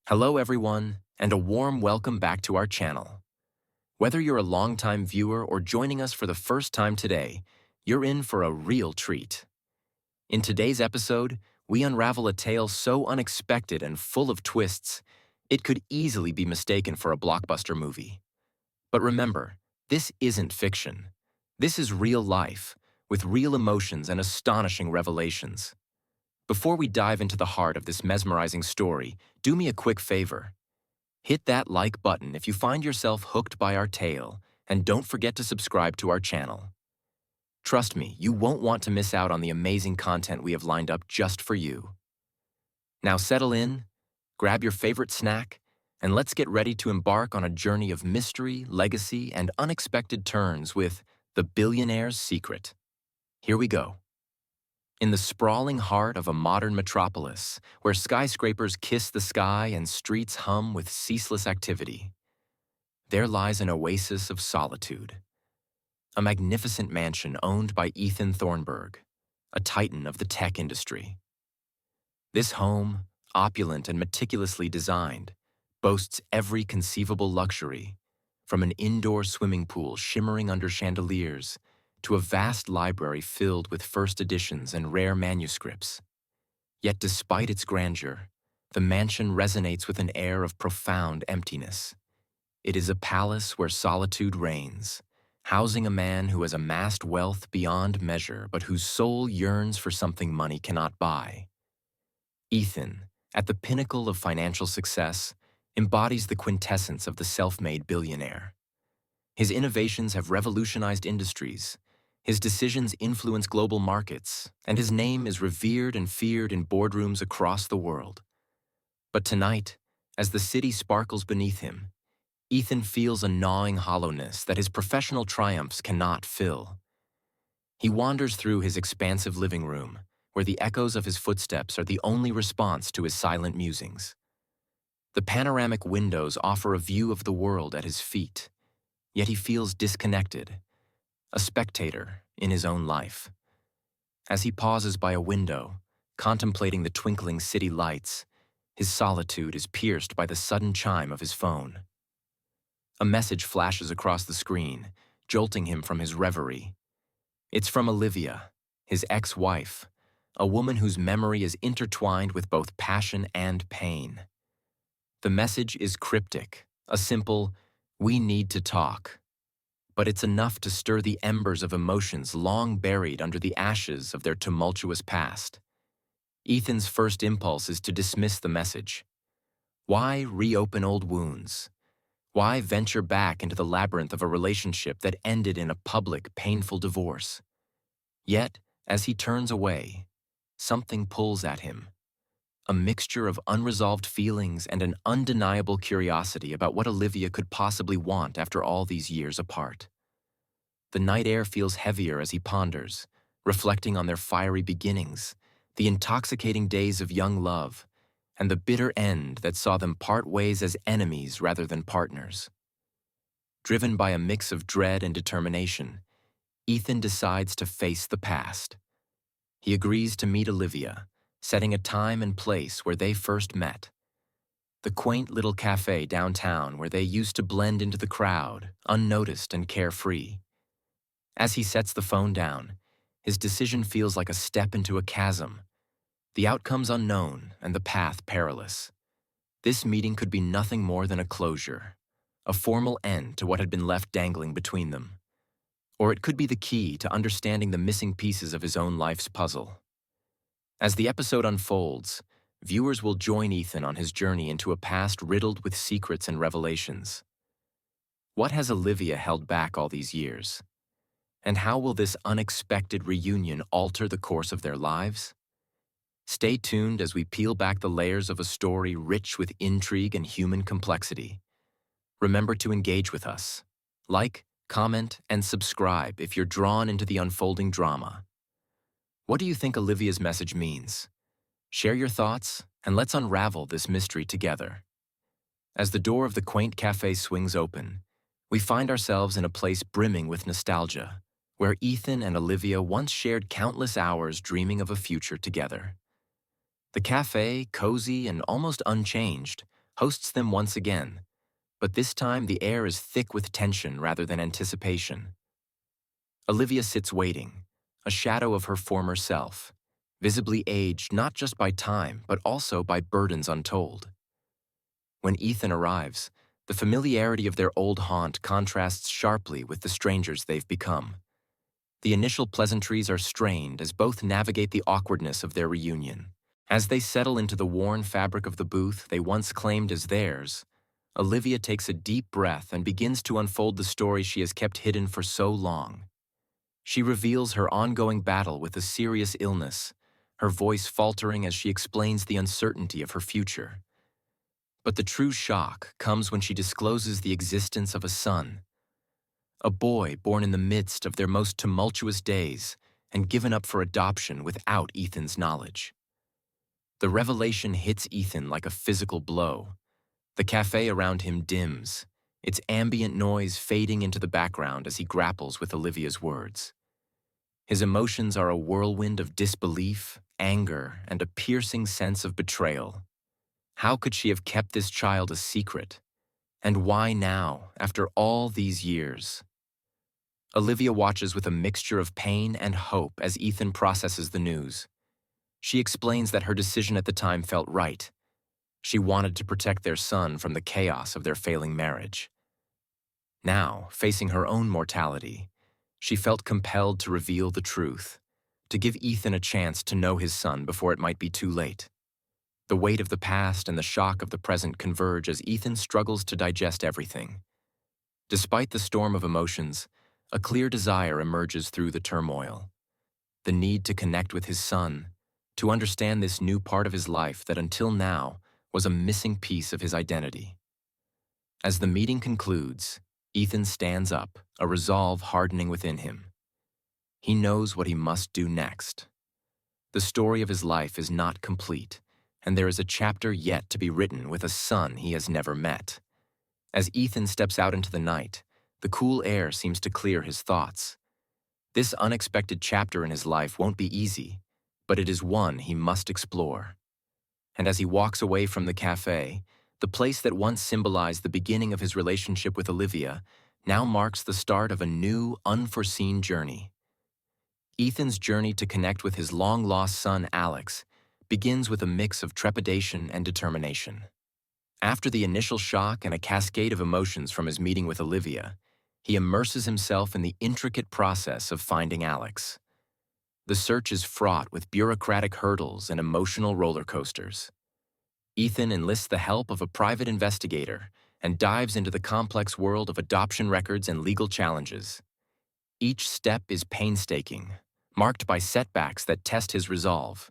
Hello everyone, and a warm welcome back to our channel. Whether you're a longtime viewer or joining us for the first time today, you're in for a real treat. In today's episode, we unravel a tale so unexpected and full of twists, it could easily be mistaken for a blockbuster movie. But remember, this isn't fiction. This is real life, with real emotions and astonishing revelations. Before we dive into the heart of this mesmerizing story, do me a quick favor. Hit that like button if you find yourself hooked by our tale, and don't forget to subscribe to our channel. Trust me, you won't want to miss out on the amazing content we have lined up just for you. Now settle in, grab your favorite snack, and let's get ready to embark on a journey of mystery, legacy, and unexpected turns with The Billionaire's Secret. Here we go. In the sprawling heart of a modern metropolis, where skyscrapers kiss the sky and streets hum with ceaseless activity, there lies an oasis of solitude. A magnificent mansion owned by Ethan Thornburg, a titan of the tech industry. This home, opulent and meticulously designed, boasts every conceivable luxury, from an indoor swimming pool shimmering under chandeliers to a vast library filled with first editions and rare manuscripts. Yet despite its grandeur, the mansion resonates with an air of profound emptiness. It is a palace where solitude reigns, housing a man who has amassed wealth beyond measure but whose soul yearns for something money cannot buy. Ethan, at the pinnacle of financial success, embodies the quintessence of the self-made billionaire. His innovations have revolutionized industries, his decisions influence global markets, and his name is revered and feared in boardrooms across the world. But tonight, as the city sparkles beneath him, Ethan feels a gnawing hollowness that his professional triumphs cannot fill. He wanders through his expansive living room, where the echoes of his footsteps are the only response to his silent musings. The panoramic windows offer a view of the world at his feet, yet he feels disconnected, a spectator in his own life. As he pauses by a window, contemplating the twinkling city lights, his solitude is pierced by the sudden chime of his phone. A message flashes across the screen, jolting him from his reverie. It's from Olivia, his ex-wife, a woman whose memory is intertwined with both passion and pain. The message is cryptic, a simple, "We need to talk." But it's enough to stir the embers of emotions long buried under the ashes of their tumultuous past. Ethan's first impulse is to dismiss the message. Why reopen old wounds? Why venture back into the labyrinth of a relationship that ended in a public, painful divorce? Yet, as he turns away, something pulls at him. A mixture of unresolved feelings and an undeniable curiosity about what Olivia could possibly want after all these years apart. The night air feels heavier as he ponders, reflecting on their fiery beginnings, the intoxicating days of young love, and the bitter end that saw them part ways as enemies rather than partners. Driven by a mix of dread and determination, Ethan decides to face the past. He agrees to meet Olivia, setting a time and place where they first met. The quaint little cafe downtown where they used to blend into the crowd, unnoticed and carefree. As he sets the phone down, his decision feels like a step into a chasm. The outcome's unknown and the path perilous. This meeting could be nothing more than a closure, a formal end to what had been left dangling between them. Or it could be the key to understanding the missing pieces of his own life's puzzle. As the episode unfolds, viewers will join Ethan on his journey into a past riddled with secrets and revelations. What has Olivia held back all these years? And how will this unexpected reunion alter the course of their lives? Stay tuned as we peel back the layers of a story rich with intrigue and human complexity. Remember to engage with us. Like, comment, and subscribe if you're drawn into the unfolding drama. What do you think Olivia's message means? Share your thoughts, and let's unravel this mystery together. As the door of the quaint cafe swings open, we find ourselves in a place brimming with nostalgia, where Ethan and Olivia once shared countless hours dreaming of a future together. The cafe, cozy and almost unchanged, hosts them once again, but this time the air is thick with tension rather than anticipation. Olivia sits waiting, a shadow of her former self, visibly aged not just by time but also by burdens untold. When Ethan arrives, the familiarity of their old haunt contrasts sharply with the strangers they've become. The initial pleasantries are strained as both navigate the awkwardness of their reunion. As they settle into the worn fabric of the booth they once claimed as theirs, Olivia takes a deep breath and begins to unfold the story she has kept hidden for so long. She reveals her ongoing battle with a serious illness, her voice faltering as she explains the uncertainty of her future. But the true shock comes when she discloses the existence of a son, a boy born in the midst of their most tumultuous days and given up for adoption without Ethan's knowledge. The revelation hits Ethan like a physical blow. The cafe around him dims, its ambient noise fading into the background as he grapples with Olivia's words. His emotions are a whirlwind of disbelief, anger, and a piercing sense of betrayal. How could she have kept this child a secret? And why now, after all these years? Olivia watches with a mixture of pain and hope as Ethan processes the news. She explains that her decision at the time felt right. She wanted to protect their son from the chaos of their failing marriage. Now, facing her own mortality, she felt compelled to reveal the truth, to give Ethan a chance to know his son before it might be too late. The weight of the past and the shock of the present converge as Ethan struggles to digest everything. Despite the storm of emotions, a clear desire emerges through the turmoil. The need to connect with his son, to understand this new part of his life that until now was a missing piece of his identity. As the meeting concludes, Ethan stands up, a resolve hardening within him. He knows what he must do next. The story of his life is not complete, and there is a chapter yet to be written with a son he has never met. As Ethan steps out into the night, the cool air seems to clear his thoughts. This unexpected chapter in his life won't be easy, but it is one he must explore. And as he walks away from the cafe, the place that once symbolized the beginning of his relationship with Olivia now marks the start of a new, unforeseen journey. Ethan's journey to connect with his long-lost son, Alex, begins with a mix of trepidation and determination. After the initial shock and a cascade of emotions from his meeting with Olivia, he immerses himself in the intricate process of finding Alex. The search is fraught with bureaucratic hurdles and emotional roller coasters. Ethan enlists the help of a private investigator and dives into the complex world of adoption records and legal challenges. Each step is painstaking, marked by setbacks that test his resolve.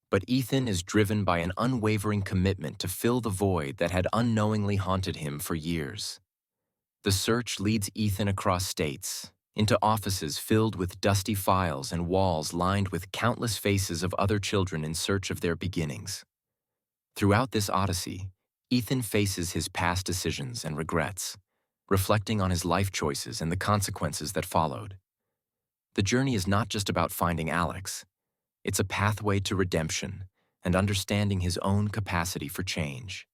But Ethan is driven by an unwavering commitment to fill the void that had unknowingly haunted him for years. The search leads Ethan across states, into offices filled with dusty files and walls lined with countless faces of other children in search of their beginnings. Throughout this odyssey, Ethan faces his past decisions and regrets, reflecting on his life choices and the consequences that followed. The journey is not just about finding Alex. It's a pathway to redemption and understanding his own capacity for change.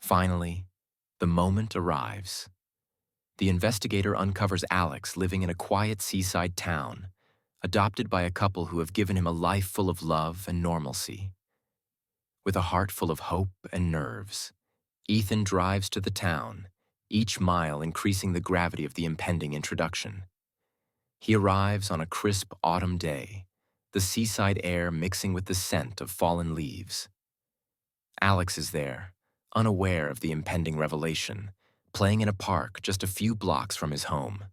Finally, the moment arrives. The investigator uncovers Alex living in a quiet seaside town, adopted by a couple who have given him a life full of love and normalcy. With a heart full of hope and nerves, Ethan drives to the town, each mile increasing the gravity of the impending introduction. He arrives on a crisp autumn day, the seaside air mixing with the scent of fallen leaves. Alex is there, unaware of the impending revelation, playing in a park just a few blocks from his home.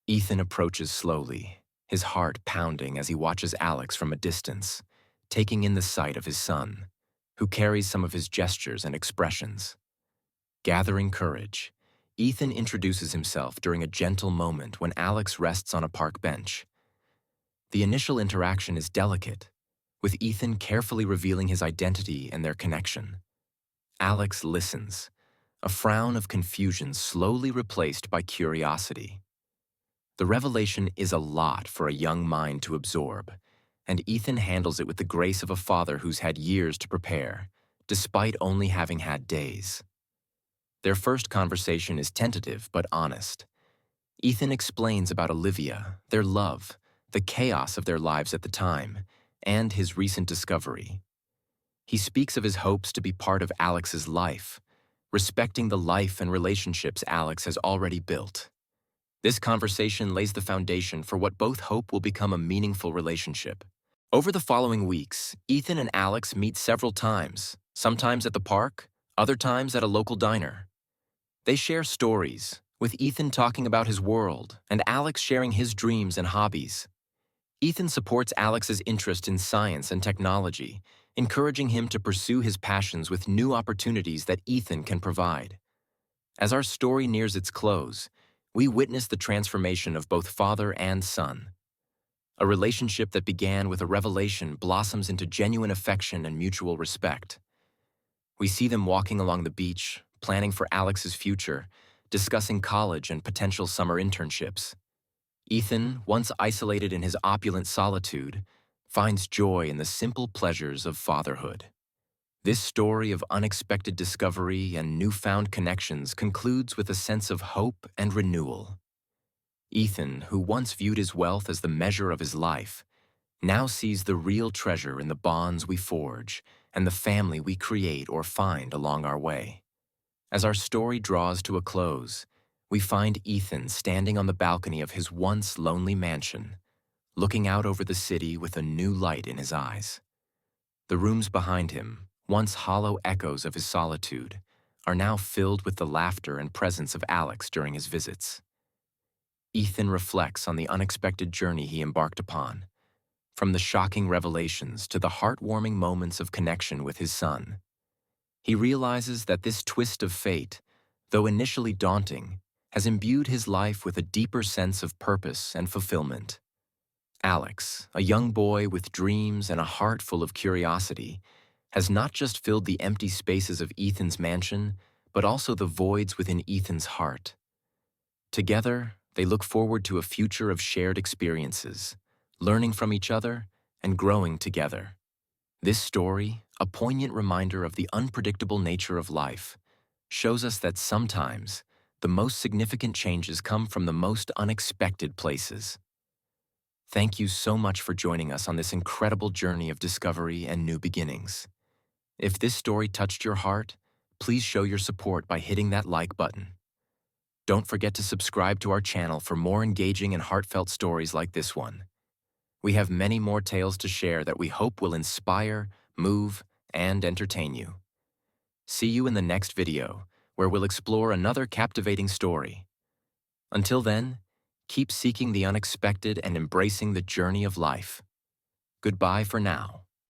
Ethan approaches slowly, his heart pounding as he watches Alex from a distance, taking in the sight of his son, who carries some of his gestures and expressions. Gathering courage, Ethan introduces himself during a gentle moment when Alex rests on a park bench. The initial interaction is delicate, with Ethan carefully revealing his identity and their connection. Alex listens, a frown of confusion slowly replaced by curiosity. The revelation is a lot for a young mind to absorb, and Ethan handles it with the grace of a father who's had years to prepare, despite only having had days. Their first conversation is tentative but honest. Ethan explains about Olivia, their love, the chaos of their lives at the time, and his recent discovery. He speaks of his hopes to be part of Alex's life, respecting the life and relationships Alex has already built. This conversation lays the foundation for what both hope will become a meaningful relationship. Over the following weeks, Ethan and Alex meet several times, sometimes at the park, other times at a local diner. They share stories, with Ethan talking about his world and Alex sharing his dreams and hobbies. Ethan supports Alex's interest in science and technology, encouraging him to pursue his passions with new opportunities that Ethan can provide. As our story nears its close, we witness the transformation of both father and son. A relationship that began with a revelation blossoms into genuine affection and mutual respect. We see them walking along the beach, planning for Alex's future, discussing college and potential summer internships. Ethan, once isolated in his opulent solitude, finds joy in the simple pleasures of fatherhood. This story of unexpected discovery and newfound connections concludes with a sense of hope and renewal. Ethan, who once viewed his wealth as the measure of his life, now sees the real treasure in the bonds we forge and the family we create or find along our way. As our story draws to a close, we find Ethan standing on the balcony of his once lonely mansion, looking out over the city with a new light in his eyes. The rooms behind him, once hollow echoes of his solitude, are now filled with the laughter and presence of Alex during his visits. Ethan reflects on the unexpected journey he embarked upon, from the shocking revelations to the heartwarming moments of connection with his son. He realizes that this twist of fate, though initially daunting, has imbued his life with a deeper sense of purpose and fulfillment. Alex, a young boy with dreams and a heart full of curiosity, has not just filled the empty spaces of Ethan's mansion, but also the voids within Ethan's heart. Together, they look forward to a future of shared experiences, learning from each other and growing together. This story, a poignant reminder of the unpredictable nature of life, shows us that sometimes the most significant changes come from the most unexpected places. Thank you so much for joining us on this incredible journey of discovery and new beginnings. If this story touched your heart, please show your support by hitting that like button. Don't forget to subscribe to our channel for more engaging and heartfelt stories like this one. We have many more tales to share that we hope will inspire, move, and entertain you. See you in the next video, where we'll explore another captivating story. Until then, keep seeking the unexpected and embracing the journey of life. Goodbye for now.